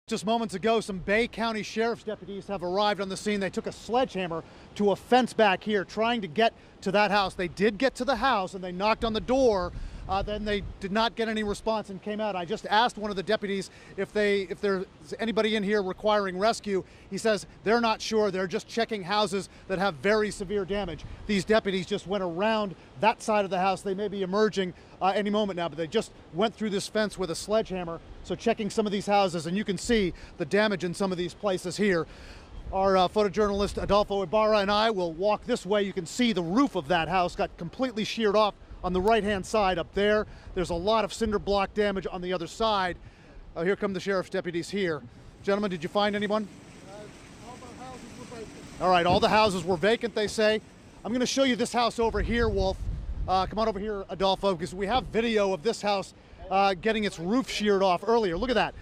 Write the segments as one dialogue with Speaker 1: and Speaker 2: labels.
Speaker 1: Just moments ago, some Bay County Sheriff's deputies have arrived on the scene. They took a sledgehammer to a fence back here, trying to get to that house. They did get to the house and they knocked on the door. Then they did not get any response and came out. I just asked one of the deputies if there's anybody in here requiring rescue. He says they're not sure. They're just checking houses that have very severe damage. These deputies just went around that side of the house. They may be emerging any moment now, but they just went through this fence with a sledgehammer. So checking some of these houses, and you can see the damage in some of these places here. Our photojournalist Adolfo Ibarra and I will walk this way. You can see the roof of that house got completely sheared off on the right-hand side up there. There's a lot of cinder block damage on the other side. Here come the sheriff's deputies here. Gentlemen, did you find anyone?
Speaker 2: All the houses were vacant.
Speaker 1: All right, all the houses were vacant, they say. I'm going to show you this house over here, Wolf. Come on over here, Adolfo, because we have video of this house getting its roof sheared off earlier. Look at that.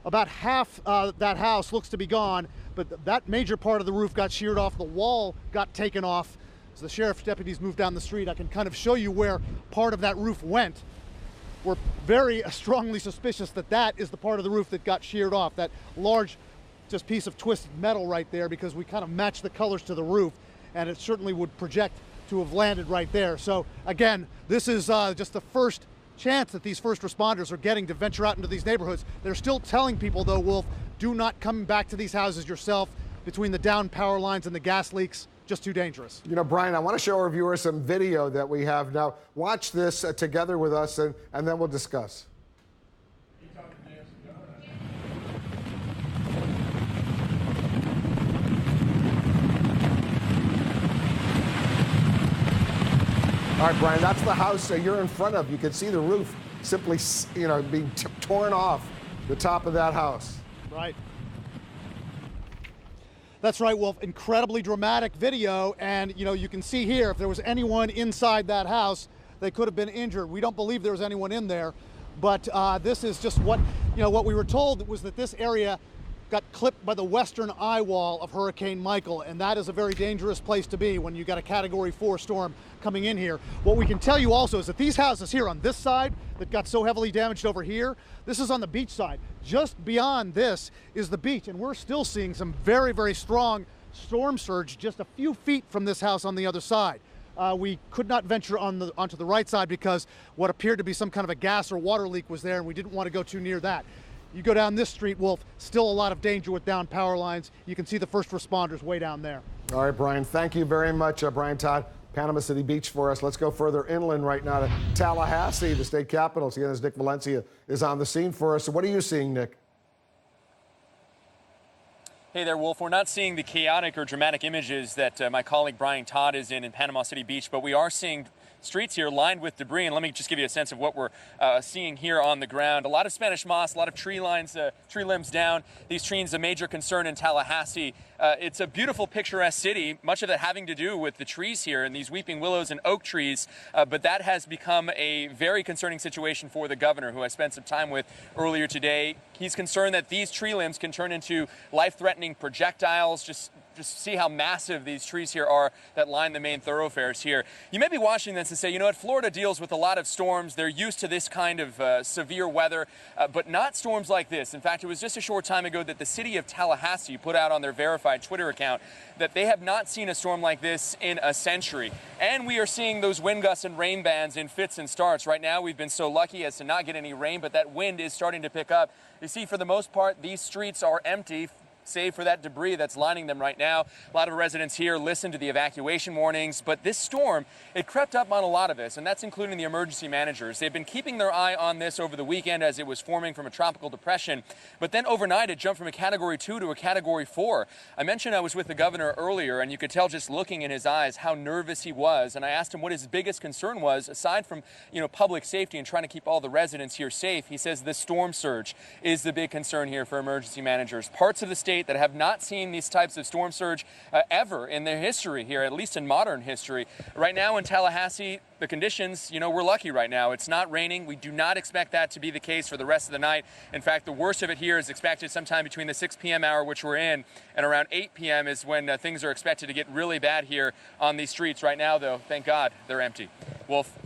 Speaker 1: About half that house looks to be gone, but that major part of the roof got sheared off. The wall got taken off. As the sheriff's deputies move down the street, I can kind of show you where part of that roof went. We're very strongly suspicious that that is the part of the roof that got sheared off, that large just piece of twisted metal right there, because we kind of match the colors to the roof, and it certainly would project to have landed right there. So again, this is just the first chance that these first responders are getting to venture out into these neighborhoods. They're still telling people, though, Wolf, do not come back to these houses yourself. Between the down power lines and the gas leaks, just too dangerous.
Speaker 2: You know, Brian, I want to show our viewers some video that we have now. Watch this together with us, and then we'll discuss. All right, Brian, that's the house you're in front of. You can see the roof simply, being torn off the top of that house.
Speaker 1: Right. That's right, Wolf. Incredibly dramatic video, and you can see here if there was anyone inside that house, they could have been injured. We don't believe there was anyone in there, but this is just what we were told was that this area got clipped by the western eye wall of Hurricane Michael, and that is a very dangerous place to be when you got a Category 4 storm coming in here. What we can tell you also is that these houses here on this side that got so heavily damaged over here, this is on the beach side. Just beyond this is the beach, and we're still seeing some very, very strong storm surge just a few feet from this house on the other side. We could not venture onto the right side because what appeared to be some kind of a gas or water leak was there, and we didn't want to go too near that. You go down this street, Wolf, still a lot of danger with down power lines. You can see the first responders way down there.
Speaker 2: All right, Brian, thank you very much. Brian Todd, Panama City Beach for us. Let's go further inland right now to Tallahassee, the state capital. Again, as Nick Valencia is on the scene for us. So what are you seeing, Nick?
Speaker 3: Hey there, Wolf. We're not seeing the chaotic or dramatic images that my colleague Brian Todd is in Panama City Beach, but we are seeing streets here lined with debris. And let me just give you a sense of what we're seeing here on the ground. A lot of Spanish moss, a lot of tree limbs down. These trees, a major concern in Tallahassee. It's a beautiful, picturesque city, much of it having to do with the trees here and these weeping willows and oak trees. But that has become a very concerning situation for the governor, who I spent some time with earlier today. He's concerned that these tree limbs can turn into life-threatening projectiles. Just see how massive these trees here are that line the main thoroughfares here. You may be watching this and say, you know what, Florida deals with a lot of storms. They're used to this kind of severe weather, but not storms like this. In fact, it was just a short time ago that the city of Tallahassee put out on their verified Twitter account that they have not seen a storm like this in a century. And we are seeing those wind gusts and rain bands in fits and starts. Right now, we've been so lucky as to not get any rain, but that wind is starting to pick up. You see, for the most part, these streets are empty, save for that debris that's lining them right now. A lot of residents here listen to the evacuation warnings, but this storm, it crept up on a lot of this, and that's including the emergency managers. They've been keeping their eye on this over the weekend as it was forming from a tropical depression, but then overnight it jumped from a Category 2 to a Category 4. I mentioned I was with the governor earlier, and you could tell just looking in his eyes how nervous he was, and I asked him what his biggest concern was, aside from public safety and trying to keep all the residents here safe. He says the storm surge is the big concern here for emergency managers. Parts of the state that have not seen these types of storm surge ever in their history here, at least in modern history. Right now in Tallahassee, the conditions, we're lucky right now. It's not raining. We do not expect that to be the case for the rest of the night. In fact, the worst of it here is expected sometime between the 6 p.m. hour, which we're in, and around 8 p.m. is when things are expected to get really bad here on these streets. Right now, though, thank God, they're empty. Wolf.